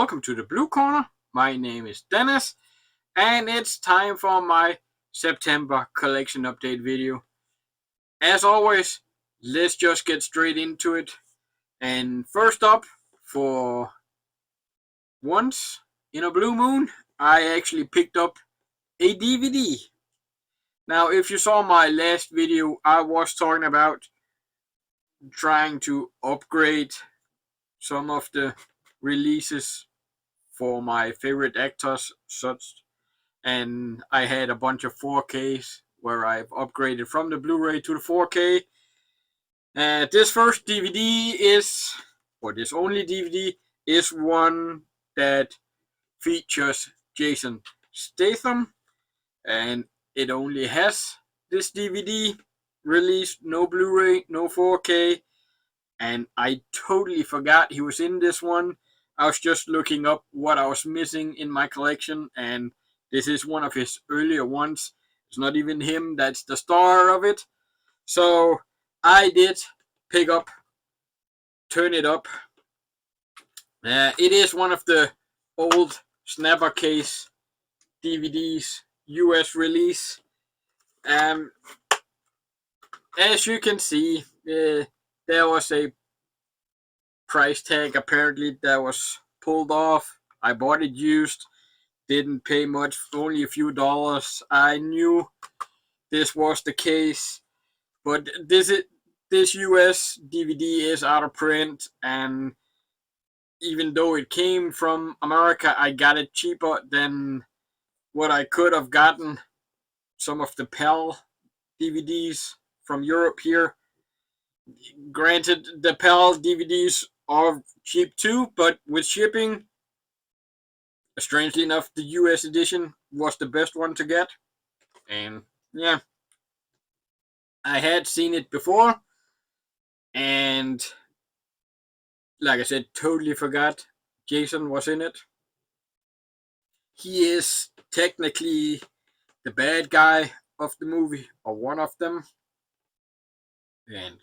welcome to the Blue Corner. My name is Dennis, and it's time for my September collection update video. As always, let's just get straight into it. And first up, for once in a blue moon, I actually picked up a DVD. Now, if you saw my last video, I was talking about trying to upgrade some of the releases for my favorite actors, and I had a bunch of 4Ks where I've upgraded from the Blu-ray to the 4K. This first DVD this only DVD is one that features Jason Statham, and it only has this DVD released, no Blu-ray, no 4K, and I totally forgot he was in this one. I was just looking up what I was missing in my collection, and this is one of his earlier ones. It's not even him that's the star of it. So I did pick up Turn It Up. It is one of the old Snapper case DVDs, US release. As you can see, there was a price tag apparently that was pulled off. I bought it used, didn't pay much, only a few dollars. I knew this was the case, but this US DVD is out of print, and even though it came from America, I got it cheaper than what I could have gotten some of the PAL DVDs from Europe here. Granted, the PAL DVDs are cheap too, but with shipping, strangely enough, the US edition was the best one to get. And yeah, I had seen it before, and like I said, totally forgot Jason was in it. He is technically the bad guy of the movie, or one of them. And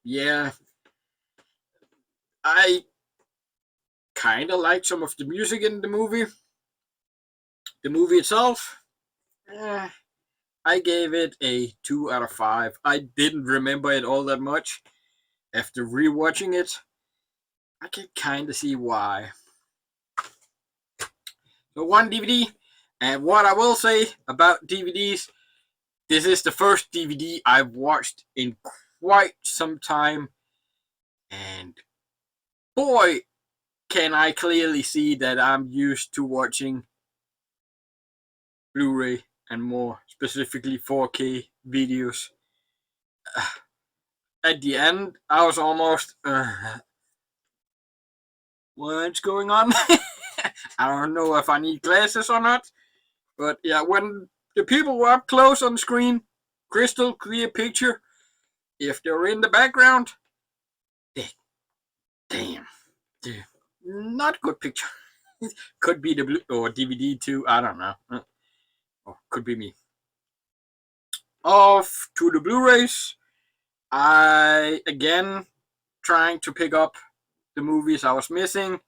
yeah, I kind of like some of the music in the movie. The movie itself, I gave it a 2 out of 5. I didn't remember it all that much. After rewatching it, I can kind of see why. So one DVD, and what I will say about DVDs, this is the first DVD I've watched in quite some time, and boy, can I clearly see that I'm used to watching Blu-ray and more specifically 4K videos. At the end, I was almost, what's going on? I don't know if I need glasses or not, but yeah, when the people were up close on the screen, crystal clear picture, if they're in the background, damn, not good picture. Could be the Blu or DVD too, I don't know. Or could be me. Off to the Blu-rays. I, again, trying to pick up the movies I was missing.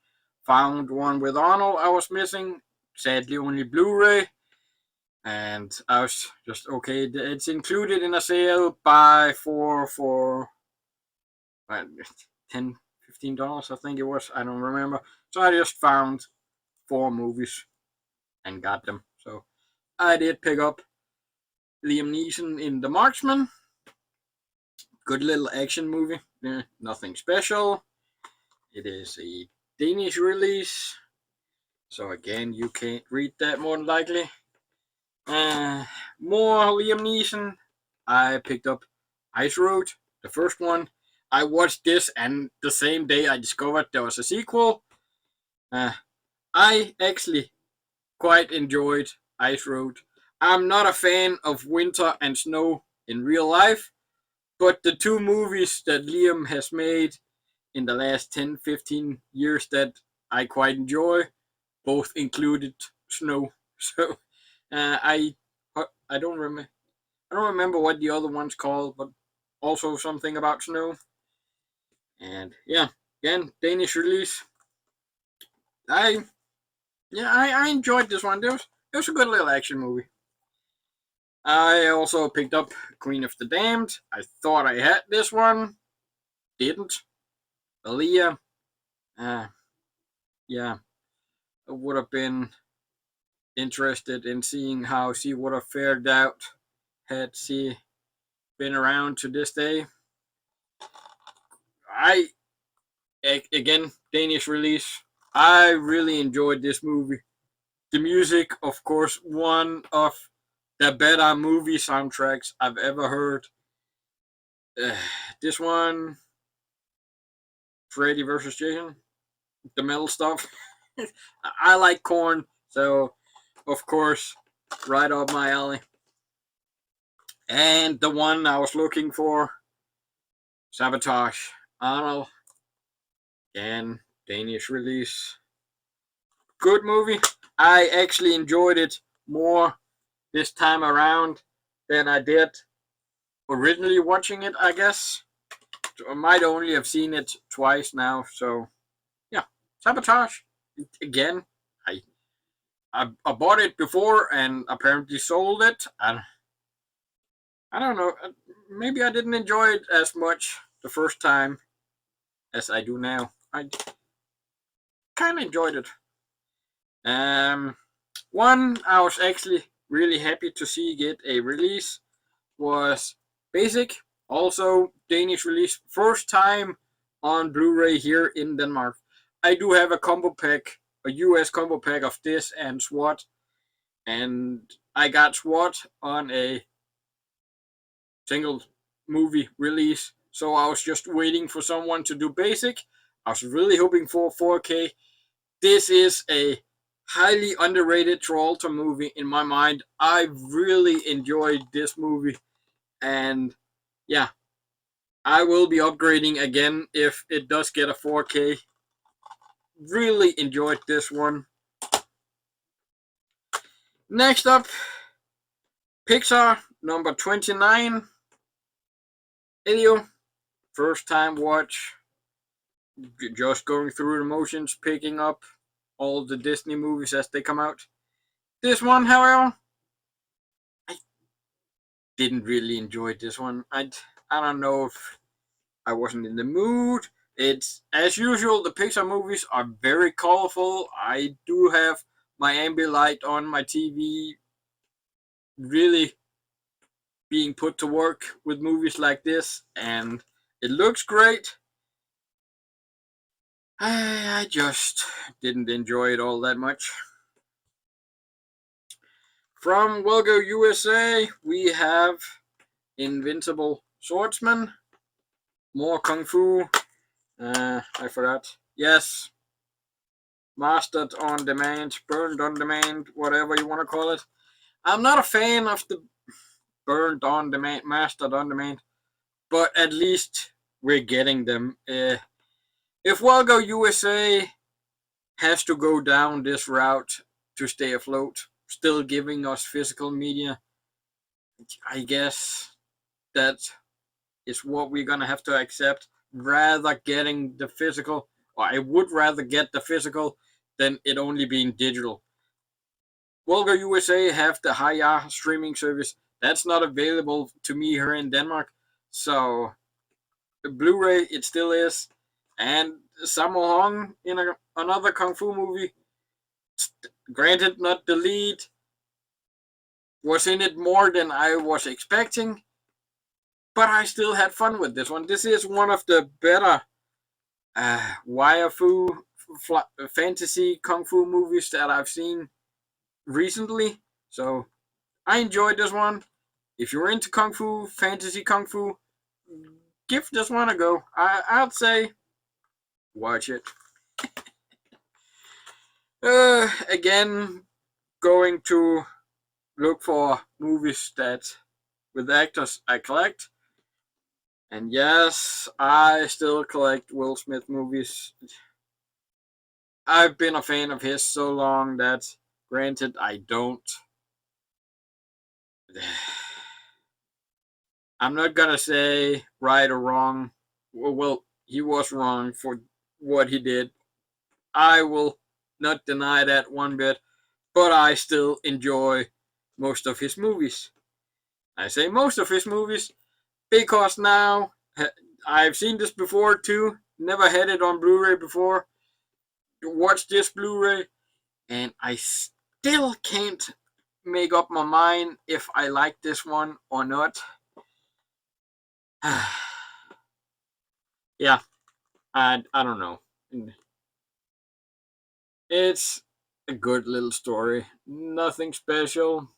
Found one with Arnold I was missing. Sadly, only Blu-ray. And I was just, okay, it's included in a sale. Buy for $10, $15, I think it was. I don't remember. So I just found 4 movies and got them. So I did pick up Liam Neeson in The Marksman. Good little action movie. Nothing special. It is a Danish release. So again, you can't read that more than likely. More Liam Neeson. I picked up Ice Road, the first one. I watched this, and the same day I discovered there was a sequel. I actually quite enjoyed Ice Road. I'm not a fan of winter and snow in real life, but the 2 movies that Liam has made in the last 10-15 years that I quite enjoy, both included snow. So I don't remember what the other one's called, but also something about snow. And yeah, again, Danish release. I Yeah, I enjoyed this one. It was a good little action movie. I also picked up Queen of the Damned. I thought I had this one. Didn't. Aaliyah. Uh, yeah, I would have been interested in seeing how she would have fared out had she been around to this day. I again Danish release. I really enjoyed this movie. The music, of course, one of the better movie soundtracks I've ever heard. Uh, this one, Freddy versus Jason, the metal stuff. I like Korn, so of course, right up my alley. And the one I was looking for, Sabotage. Arnold, again, Danish release. Good movie. I actually enjoyed it more this time around than I did originally watching it, I guess. I might only have seen it twice now, so yeah. Sabotage. Again, I I bought it before and apparently sold it, and I don't know, maybe I didn't enjoy it as much the first time as I do now. I kind of enjoyed it. Um, One I was actually really happy to see get a release was Basic, also Danish release, first time on Blu-ray here in Denmark. I do have a combo pack, a US combo pack of this and SWAT, and I got SWAT on a single movie release, so I was just waiting for someone to do Basic. I was really hoping for 4K. This is a highly underrated Travolta movie in my mind. I really enjoyed this movie, and yeah, I will be upgrading again if it does get a 4K. Really enjoyed this one. Next up, Pixar number 29. Elio, first time watch. Just going through the motions, picking up all the Disney movies as they come out. This one, however, I didn't really enjoy this one. I don't know if I wasn't in the mood. It's as usual. The Pixar movies are very colorful. I do have my Ambilight on my TV, really being put to work with movies like this, and it looks great. I just didn't enjoy it all that much. From Wilgo USA, we have Invincible Swordsman, more Kung Fu. I forgot. Yes, mastered on demand, burned on demand, whatever you want to call it. I'm not a fan of the burned on demand, mastered on demand, but at least we're getting them. If Walgo USA has to go down this route to stay afloat, still giving us physical media, I guess that is what we're gonna have to accept. Rather getting the physical, or I would rather get the physical than it only being digital. Vulgar USA have the Haya streaming service. That's not available to me here in Denmark. So Blu-ray it still is. And Sammo Hong in another Kung Fu movie. Granted, not the lead. Was in it more than I was expecting. But I still had fun with this one. This is one of the better waifu fantasy Kung Fu movies that I've seen recently. So I enjoyed this one. If you're into Kung Fu, fantasy Kung Fu, give this one a go. I'd say watch it. Again, going to look for movies that with actors I collect. And yes, I still collect Will Smith movies. I've been a fan of his so long that, granted, I don't. I'm not gonna say right or wrong. Well, he was wrong for what he did. I will not deny that one bit, but I still enjoy most of his movies. I say most of his movies because now I've seen this before too. Never had it on Blu-ray before. Watched this Blu-ray, and I still can't make up my mind if I like this one or not. Yeah, I don't know. It's a good little story. Nothing special.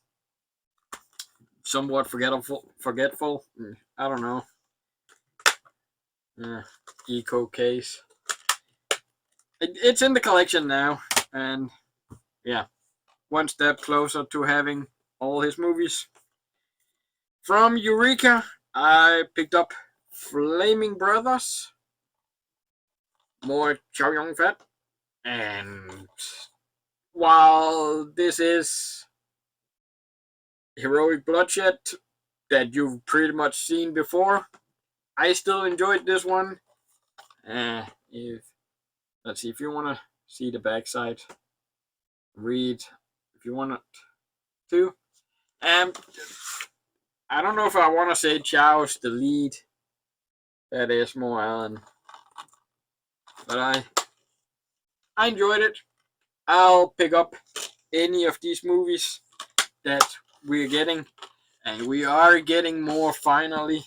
Somewhat forgetful. I don't know. Eco case. It's in the collection now, and yeah, one step closer to having all his movies. From Eureka, I picked up Flaming Brothers, more Chow Yun Fat, and while this is heroic bloodshed that you've pretty much seen before, I still enjoyed this one. Let's see, if you want to see the backside, read if you want to. And I don't know if I want to say Chow's the lead. That is more Alan. But I enjoyed it. I'll pick up any of these movies that we're getting. And we are getting more finally,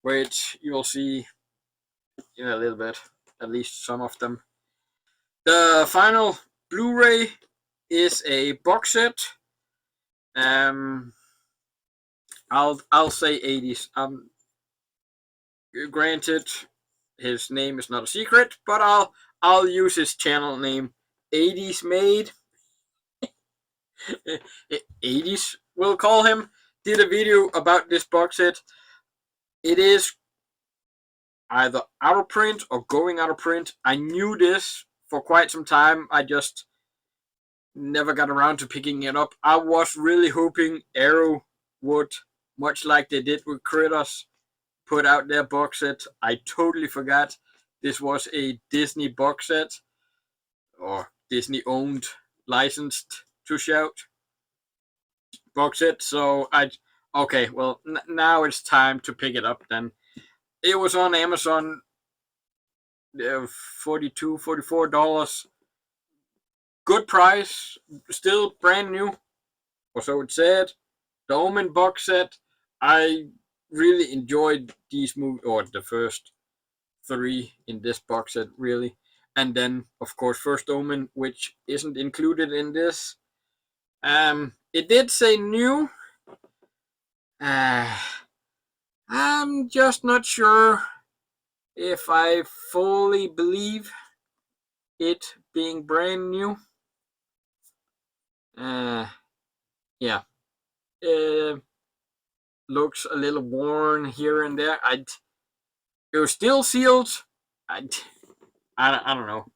which you'll see in a little bit. At least some of them. The final Blu-ray is a box set. I'll say 80s. Granted, his name is not a secret, but I'll use his channel name, 80s Made. 80s, we'll call him. Did a video about this box set. It is either out of print or going out of print. I knew this for quite some time. I just never got around to picking it up. I was really hoping Arrow would, much like they did with Critters, put out their box set. I totally forgot this was a Disney box set, or Disney owned, licensed to shout box set. So okay, well, now it's time to pick it up then. It was on Amazon, $42, $44. Good price, still brand new, or so it said. The Omen box set, I really enjoyed these movies, or the first 3 in this box set, really. And then, of course, First Omen, which isn't included in this. It did say new. I'm just not sure if I fully believe it being brand new. Yeah. Looks a little worn here and there. It was still sealed. I don't know.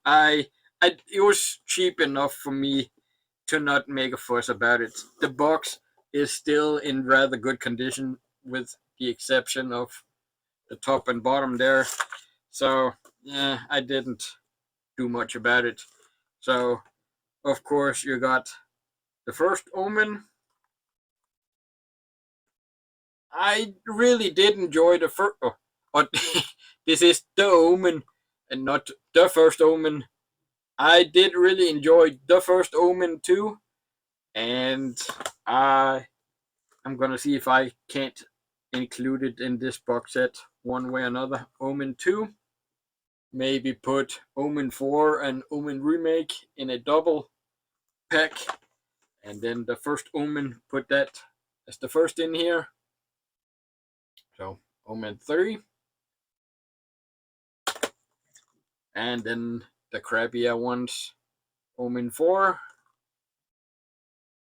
It was cheap enough for me to not make a fuss about it. The box is still in rather good condition, with the exception of the top and bottom there. So yeah, I didn't do much about it. So of course you got the First Omen. I really did enjoy the first. This is the Omen and not the First Omen. I did really enjoy the First Omen too, and I'm gonna see if I can't include it in this box set one way or another. Omen 2, maybe put Omen 4 and Omen Remake in a double pack, and then the First Omen, put that as the first in here. So Omen 3, and then the crappier ones, Omen 4.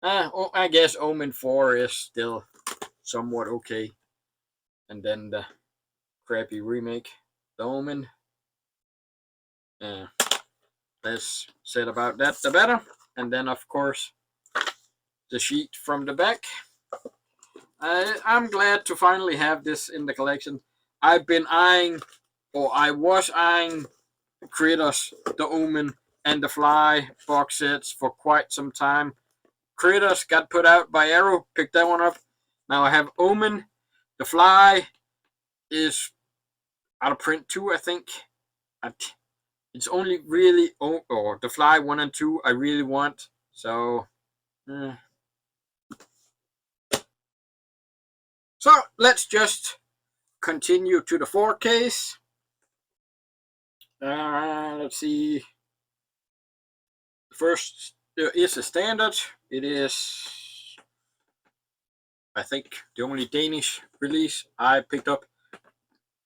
I guess Omen 4 is still somewhat okay. And then the crappy remake, the Omen. Less said about that, the better. And then, of course, the sheet from the back. I'm glad to finally have this in the collection. I've been eyeing, or I was eyeing, Critters, the Omen, and The Fly box sets for quite some time. Critters got put out by Arrow, picked that one up. Now I have Omen. The Fly is out of print too, I think. It's only really or The Fly 1 and 2 I really want. So So let's just continue to the 4Ks. Let's see. The first is a standard. It is, I think, the only Danish release I picked up.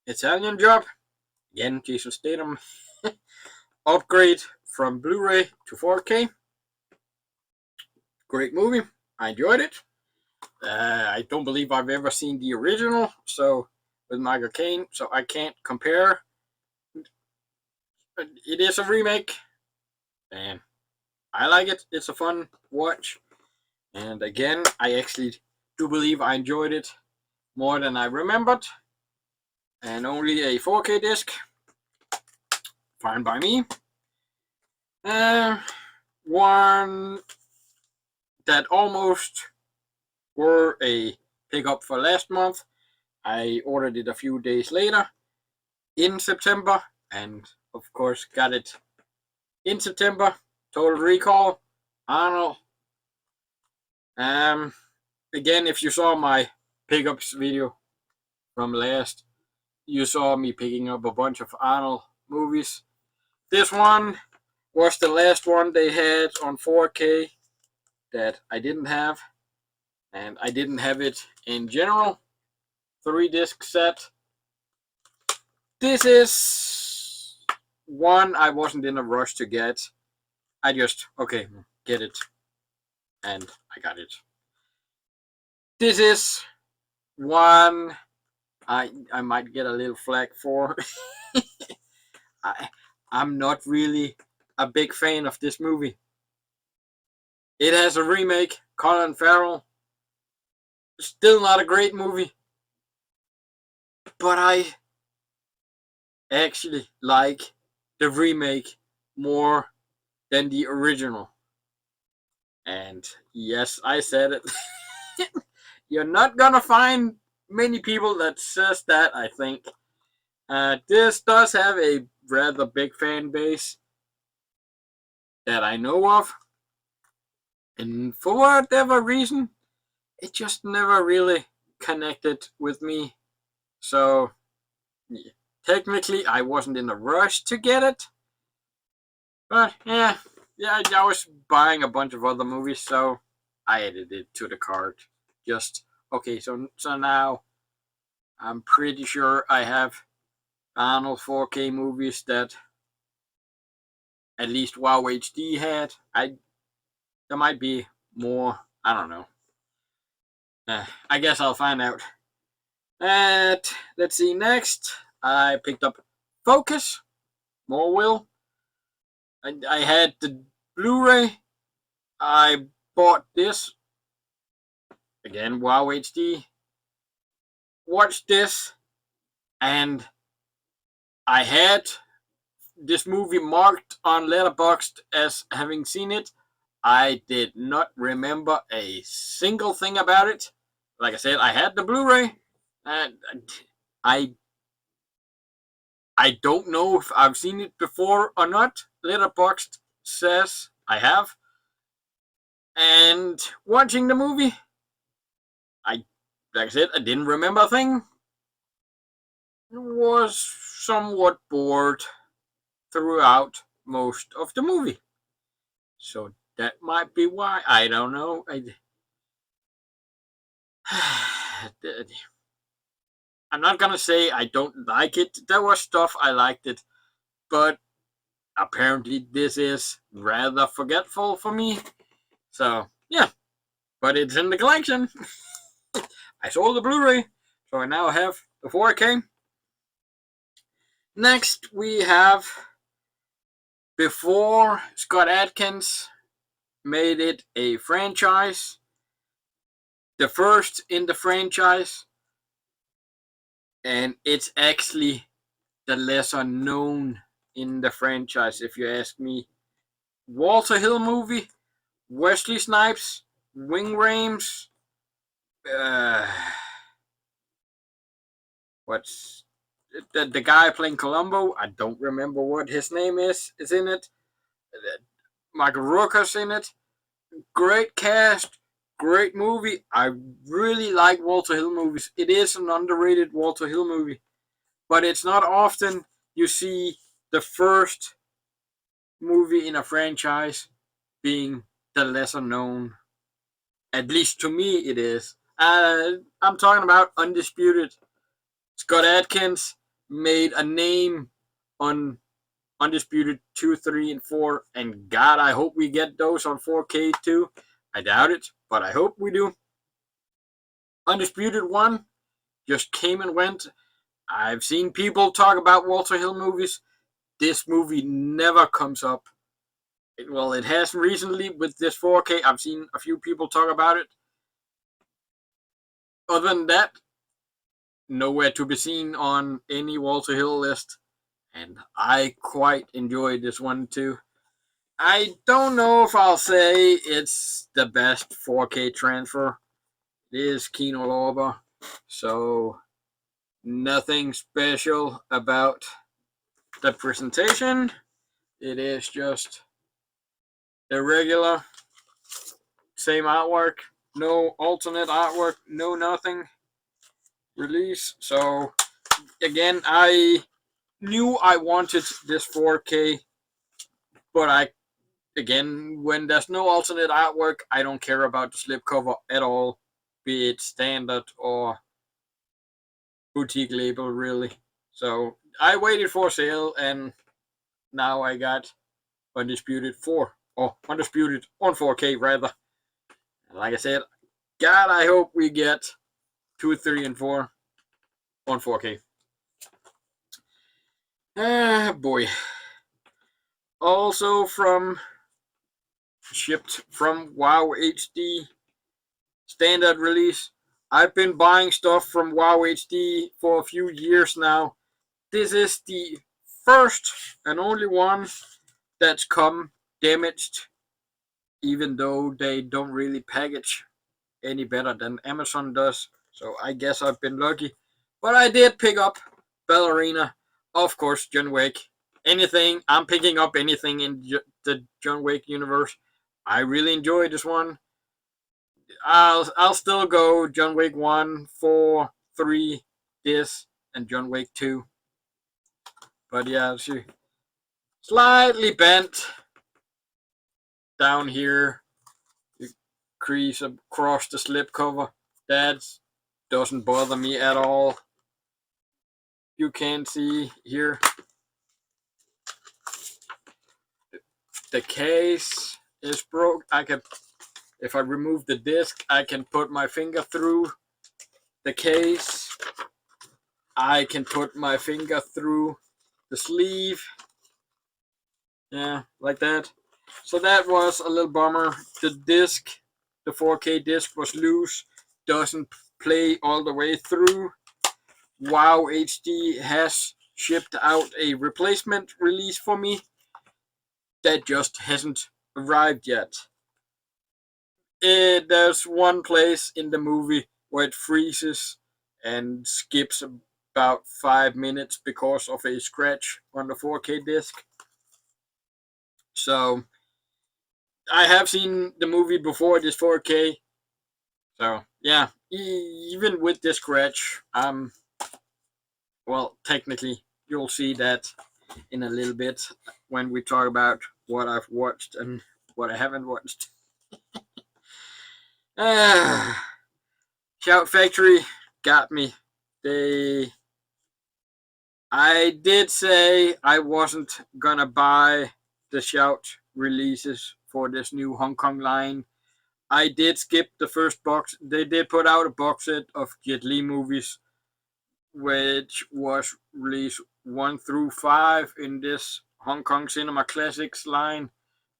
Italian Job. Again, Jason Statham. Upgrade from Blu-ray to 4K. Great movie. I enjoyed it. I don't believe I've ever seen the original, so with Michael Caine, so I can't compare. It is a remake, and I like it. It's a fun watch, and again, I actually do believe I enjoyed it more than I remembered. And only a 4K disc, fine by me. One that almost were a pickup for last month. I ordered it a few days later in September, and of course got it in September. Total Recall, Arnold. Again, if you saw my pickups video from last, you saw me picking up a bunch of Arnold movies. This one was the last one they had on 4K that I didn't have, and I didn't have it in general. 3-disc set. This is one I wasn't in a rush to get. I just, okay, get it. And I got it. This is one I might get a little flack for. I'm not really a big fan of this movie. It has a remake, Colin Farrell. Still not a great movie. But I actually like the remake more than the original. And yes, I said it. You're not gonna find many people that says that, I think. This does have a rather big fan base that I know of. And for whatever reason, it just never really connected with me. So, yeah, technically, I wasn't in a rush to get it. But, yeah, I was buying a bunch of other movies, so I added it to the cart. Just, okay, so now I'm pretty sure I have Arnold 4K movies that at least WoW HD had. There might be more. I don't know. I guess I'll find out. Let's see. Next, I picked up Focus. More Will. I had the Blu-ray. I bought this. Again, WoW HD. Watched this, and I had this movie marked on Letterboxd as having seen it. I did not remember a single thing about it. Like I said, I had the Blu-ray, and I don't know if I've seen it before or not. Letterboxd says I have. And watching the movie, like I said, I didn't remember a thing. Was somewhat bored throughout most of the movie. So that might be why. I don't know. I'm not gonna say I don't like it. There was stuff I liked it, but apparently this is rather forgetful for me. So yeah, but it's in the collection. I sold the Blu-ray, so I now have the 4K. Next we have, before Scott Adkins made it a franchise, the first in the franchise, and it's actually the lesser known in the franchise, if you ask me. Walter Hill movie, Wesley Snipes, Wing Rames, uh, what's the guy playing Columbo? I don't remember what his name is in it. Michael Rooker's in it. Great cast, great movie. I really like Walter Hill movies. It is an underrated Walter Hill movie, but it's not often you see the first movie in a franchise being the lesser known. At least to me, it is. I'm talking about Undisputed. Scott Adkins made a name on Undisputed 2, 3, and 4, and God, I hope we get those on 4K too. I doubt it, but I hope we do. Undisputed 1 just came and went. I've seen people talk about Walter Hill movies. This movie never comes up. Well, it has recently with this 4K. I've seen a few people talk about it. Other than that, nowhere to be seen on any Walter Hill list. And I quite enjoyed this one too. I don't know if I'll say it's the best 4K transfer. It is Kino Lorber, so nothing special about the presentation. It is just the regular, same artwork, no alternate artwork, no nothing release. So again, I knew I wanted this 4K, but again, when there's no alternate artwork, I don't care about the slipcover at all, be it standard or boutique label, really. So I waited for sale, and now I got Undisputed 4, or Undisputed on 4K rather. Like I said, God, I hope we get 2, 3, and 4 on 4K. Ah, boy. Also shipped from WoW HD standard release. I've been buying stuff from WoW HD for a few years now. This is the first and only one that's come damaged, even though they don't really package any better than Amazon does. So I guess I've been lucky. But I did pick up Ballerina, of course, John Wick. I'm picking up anything in the John Wick universe. I really enjoyed this one. I'll still go John Wick 1, 4, 3, this, and John Wick 2. But yeah, she slightly bent down here. The crease across the slipcover. That doesn't bother me at all. You can see here the case is broke. If I remove the disc, I can put my finger through the case. I can put my finger through the sleeve. Yeah, like that. So that was a little bummer. The disc, the 4K disc was loose. Doesn't play all the way through. WoW HD has shipped out a replacement release for me that just hasn't arrived yet. There's one place in the movie where it freezes and skips about 5 minutes because of a scratch on the 4K disc. So I have seen the movie before this 4K. So yeah, even with this scratch, well, technically you'll see that in a little bit when we talk about what I've watched and what I haven't watched. Shout Factory got me. I did say I wasn't gonna buy the Shout releases for this new Hong Kong line. I did skip the first box. They did put out a box set of Jet Li movies, which was released 1 through 5 in this Hong Kong Cinema Classics line.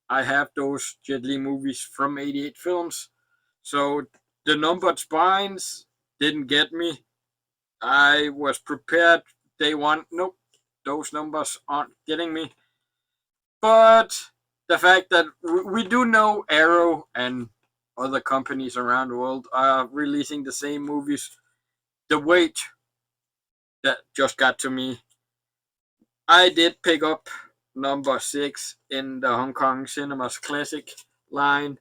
I have those Jet Li movies from 88 Films. So the numbered spines didn't get me. I was prepared day one. Nope, those numbers aren't getting me. But the fact that we do know Arrow and other companies around the world are releasing the same movies. The weight that just got to me. I did pick up number 6 in the Hong Kong Cinemas Classic line.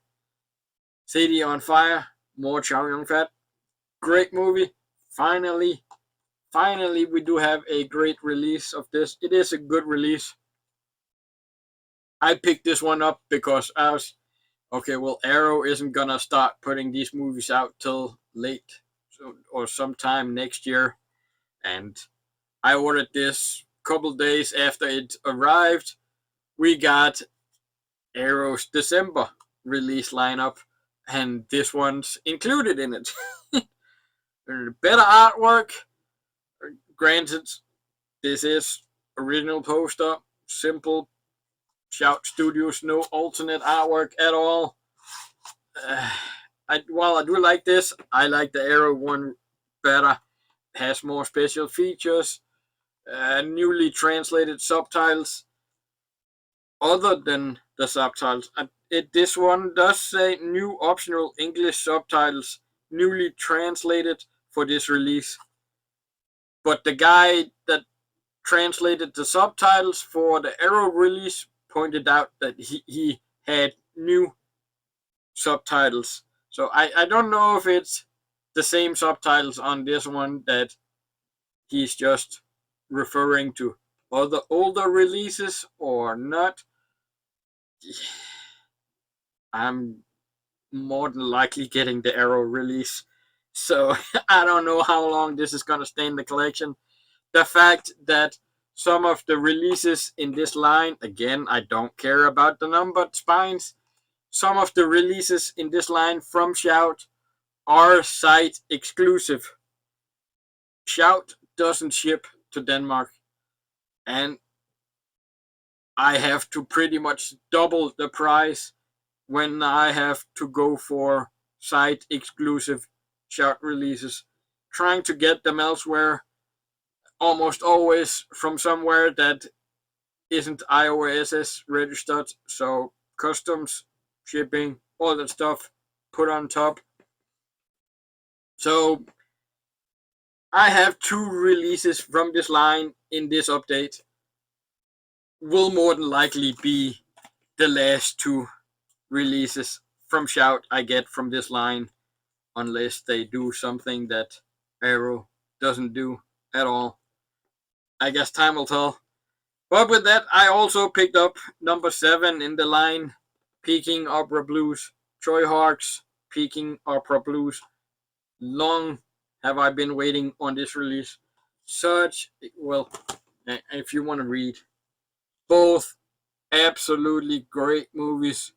City on Fire, more Chow Yun Fat. Great movie. Finally, we do have a great release of this. It is a good release. I picked this one up because I was okay. Well, Arrow isn't gonna start putting these movies out till late or sometime next year, and I ordered this a couple days after it arrived. We got Arrow's December release lineup, and this one's included in it. Better artwork. Granted, this is original poster, simple. Shout Studios, no alternate artwork at all. While I do like this, I like the Arrow one better. Has more special features, newly translated subtitles. Other than the subtitles, this one does say new optional English subtitles, newly translated for this release. But the guy that translated the subtitles for the Arrow release pointed out that he had new subtitles. So I don't know if it's the same subtitles on this one that he's just referring to other older releases or not. I'm more than likely getting the Arrow release. So I don't know how long this is going to stay in the collection. The fact that some of the releases in this line, again, I don't care about the numbered spines. Some of the releases in this line from Shout are site exclusive. Shout doesn't ship to Denmark, and I have to pretty much double the price when I have to go for site exclusive Shout releases. Trying to get them elsewhere, almost always from somewhere that isn't iOSS registered, so customs, shipping, all that stuff put on top. So I have 2 releases from this line in this update. Will more than likely be the last 2 releases from Shout I get from this line, unless they do something that Arrow doesn't do at all. I guess time will tell. But with that, I also picked up number 7 in the line, Peking Opera Blues. Troy Hawk's Peking Opera Blues. Long have I been waiting on this release. Well, if you want to read, both absolutely great movies.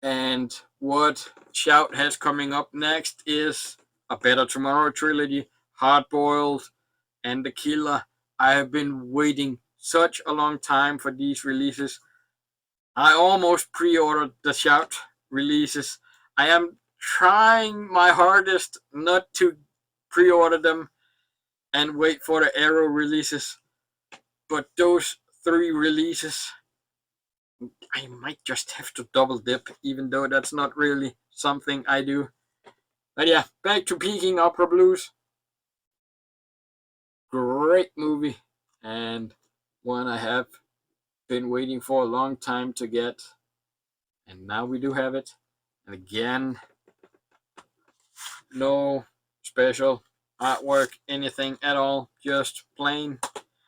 And what Shout has coming up next is A Better Tomorrow trilogy, Hard Boiled, and The Killer. I have been waiting such a long time for these releases. I almost pre-ordered the Shout releases. I am trying my hardest not to pre-order them and wait for the Arrow releases. But those 3 releases, I might just have to double dip, even though that's not really something I do. But yeah, back to Peking Opera Blues. Great movie, and one I have been waiting for a long time to get, and now we do have it. And again, no special artwork, anything at all, just plain.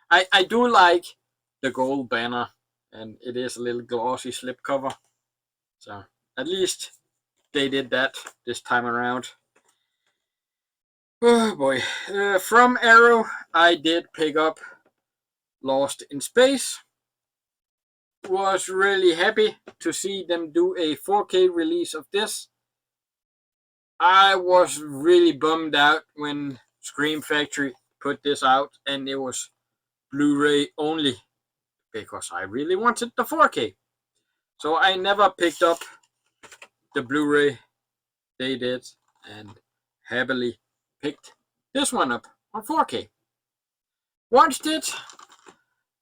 I do like the gold banner, and it is a little glossy slipcover, so at least they did that this time around. Oh boy. From Arrow, I did pick up Lost in Space. Was really happy to see them do a 4K release of this. I was really bummed out when Scream Factory put this out and it was Blu-ray only, because I really wanted the 4K. So I never picked up the Blu-ray. They did, and happily picked this one up on 4K. Watched it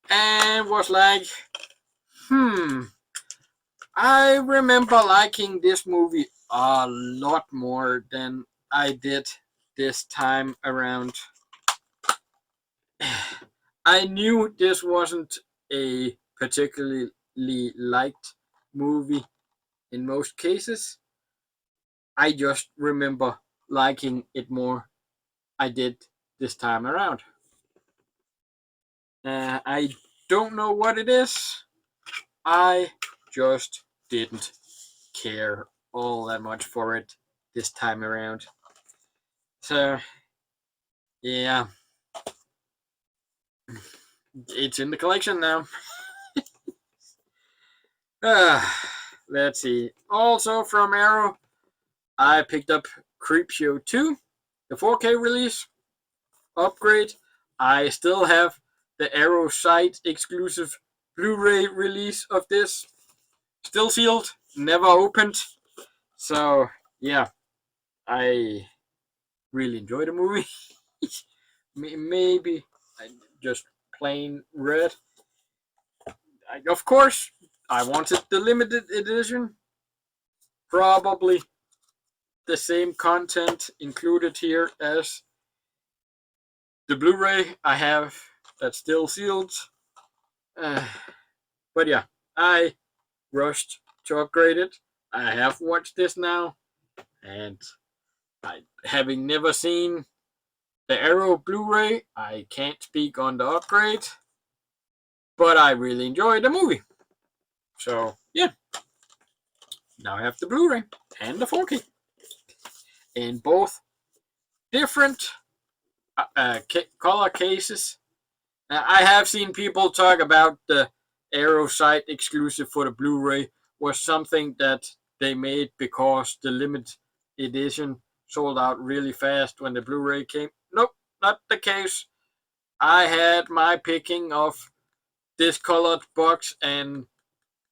and was like, I remember liking this movie a lot more than I did this time around. I knew this wasn't a particularly liked movie in most cases. I just remember liking it more I did this time around. I don't know what it is. I just didn't care all that much for it this time around. So, yeah, it's in the collection now. uh, let's see. Also from Arrow, I picked up Creepshow 2, the 4K release, upgrade. I still have the Arrow site exclusive Blu-ray release of this, still sealed, never opened. So, yeah, I really enjoyed the movie. Maybe just plain red. Of course, I wanted the limited edition. Probably the same content included here as the Blu-ray I have that's still sealed. But yeah, I rushed to upgrade it. I have watched this now, and having never seen the Arrow Blu-ray, I can't speak on the upgrade, but I really enjoyed the movie. So yeah, now I have the Blu-ray and the 4K in both different color cases. I have seen people talk about the Arrow site exclusive for the Blu-ray was something that they made because the limited edition sold out really fast when the Blu-ray came. Nope, not the case. I had my picking of this colored box and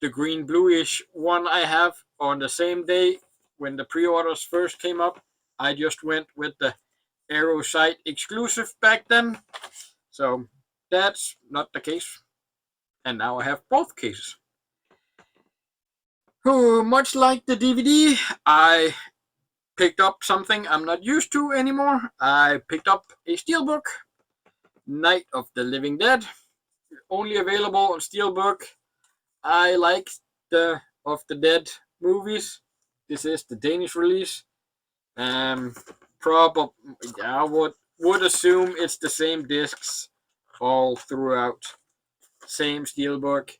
the green bluish one I have on the same day when the pre-orders first came up. I just went with the Arrow site exclusive back then. So that's not the case. And now I have both cases. Much like the DVD, I picked up something I'm not used to anymore. I picked up a steelbook, Night of the Living Dead. Only available on steelbook. I like the of the Dead movies. This is the Danish release. Probably I would assume it's the same discs all throughout. Same steelbook.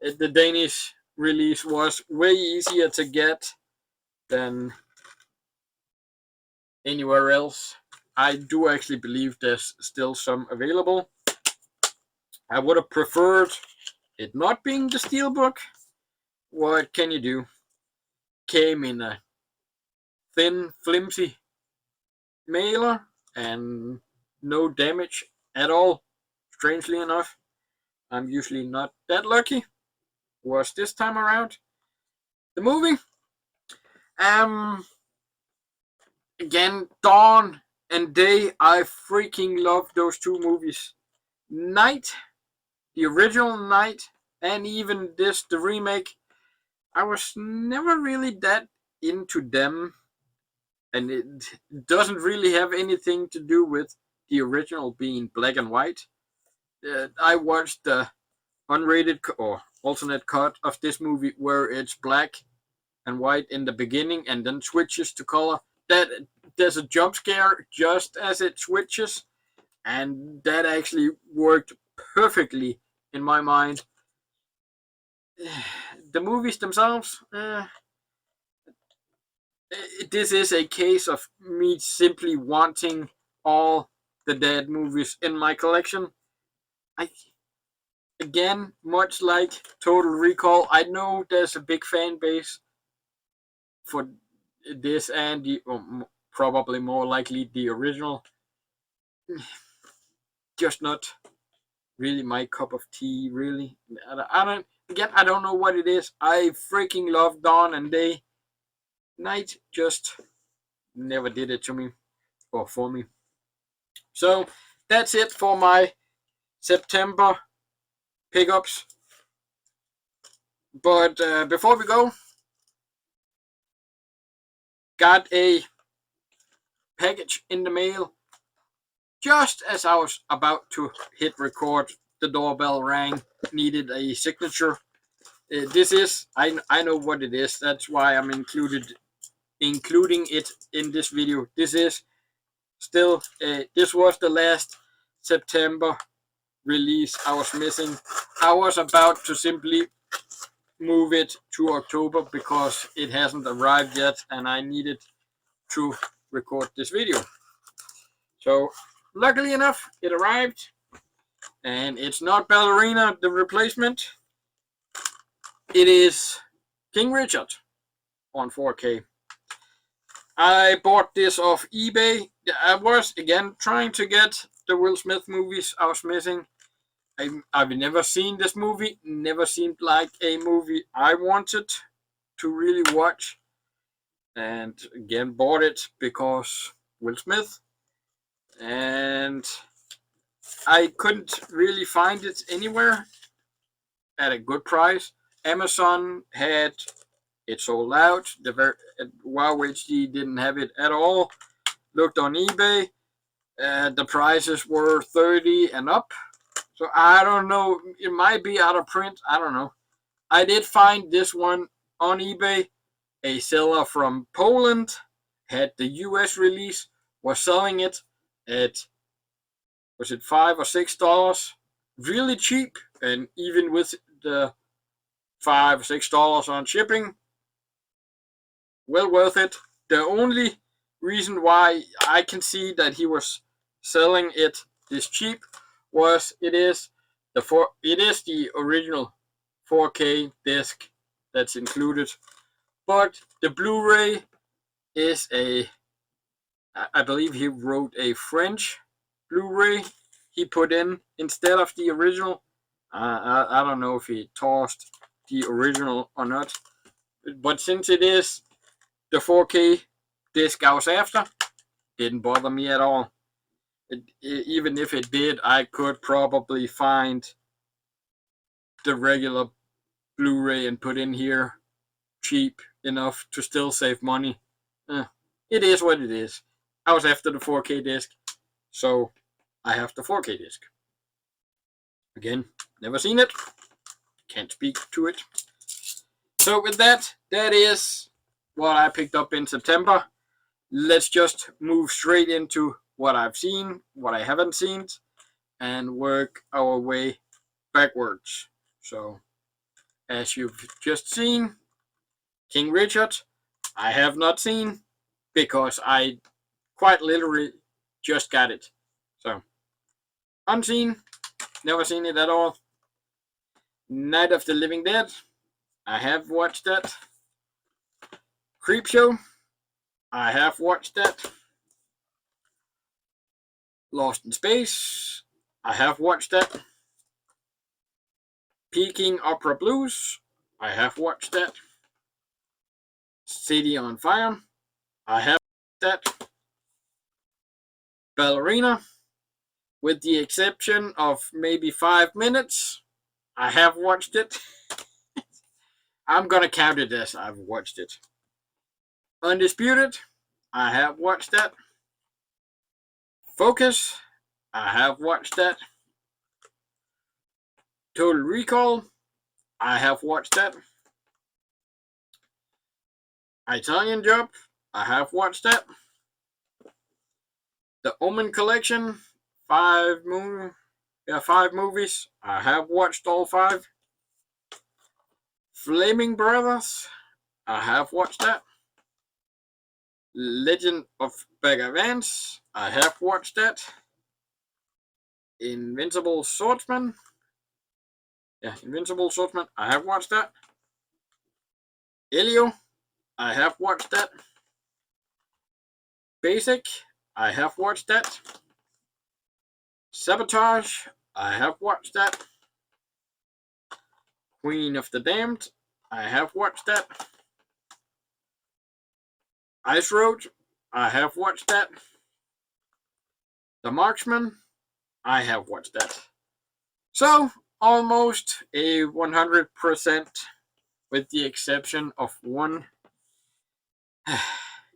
The Danish release was way easier to get than anywhere else. I do actually believe there's still some available. I would have preferred it not being the steelbook. What can you do? Came in a thin, flimsy mailer and no damage at all. Strangely enough, I'm usually not that lucky. Was this time around? The movie? Again, Dawn and Day. I freaking love those two movies. Night, the original Night, and even this, the remake. I was never really that into them, and it doesn't really have anything to do with the original being black and white. I watched the unrated or alternate cut of this movie where it's black and white in the beginning and then switches to color. That there's a jump scare just as it switches, and that actually worked perfectly in my mind. The movies themselves, this is a case of me simply wanting all the Dead movies in my collection. I Again, much like Total Recall, I know there's a big fan base for this and probably more likely the original. Just not really my cup of tea, really. I don't know what it is. I freaking love Dawn and Day. Night just never did it to me or for me. So that's it for my September pickups. But before we go, got a package in the mail. Just as I was about to hit record, the doorbell rang. Needed a signature. This is I know what it is. That's why I'm including it in this video. This is still this was the last September release I was missing. I was about to simply move it to October because it hasn't arrived yet, and I needed to record this video. So luckily enough, it arrived, and it's not Ballerina, the replacement. It is King Richard on 4K. I bought this off eBay. I was again trying to get the Will Smith movies I was missing. I've never seen this movie. Never seemed like a movie I wanted to really watch. And again, bought it because Will Smith. And I couldn't really find it anywhere at a good price. Amazon had it sold out. Wow HD didn't have it at all. Looked on eBay. The prices were 30 and up. So I don't know. It might be out of print. I don't know. I did find this one on eBay. A seller from Poland had the US release. Was selling it at, was it $5 or $6? Really cheap. And even with the $5 or $6 on shipping, well worth it. The only reason why I can see that he was selling it this cheap was it is the original 4K disc that's included, but the Blu-ray is I believe he wrote a French Blu-ray he put in instead of the original. I don't know if he tossed the original or not, but since it is the 4K disc I was after, didn't bother me at all. Even if it did, I could probably find the regular Blu-ray and put in here cheap enough to still save money. It is what it is. I was after the 4K disc, so I have the 4K disc. Again, never seen it, can't speak to it. So with that is what I picked up in September. Let's just move straight into what I've seen, what I haven't seen, and work our way backwards. So, as you've just seen, King Richard, I have not seen because I quite literally just got it. So, unseen, never seen it at all. Night of the Living Dead, I have watched that. Creepshow, I have watched that. Lost in Space, I have watched that. Peking Opera Blues, I have watched that. City on Fire, I have watched that. Ballerina, with the exception of maybe 5 minutes, I have watched it. I'm gonna count it as I've watched it. Undisputed, I have watched that. Focus, I have watched that. Total Recall, I have watched that. Italian Job, I have watched that. The Omen Collection, 5 movies, I have watched all 5. Flaming Brothers, I have watched that. Legend of Bagger Vance, I have watched that. Invincible Swordsman, I have watched that. Elio, I have watched that. Basic, I have watched that. Sabotage, I have watched that. Queen of the Damned, I have watched that. Ice Road, I have watched that. The Marksman, I have watched that. So, almost a 100% with the exception of one.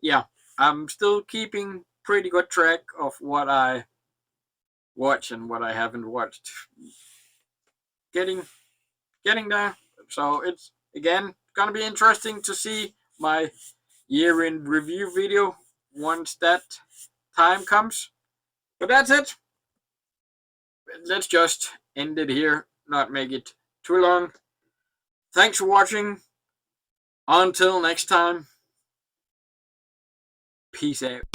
Yeah, I'm still keeping pretty good track of what I watch and what I haven't watched. Getting getting there. So it's again gonna be interesting to see my year in review video once that time comes. But that's it. Let's just end it here, not make it too long. Thanks for watching. Until next time, peace out.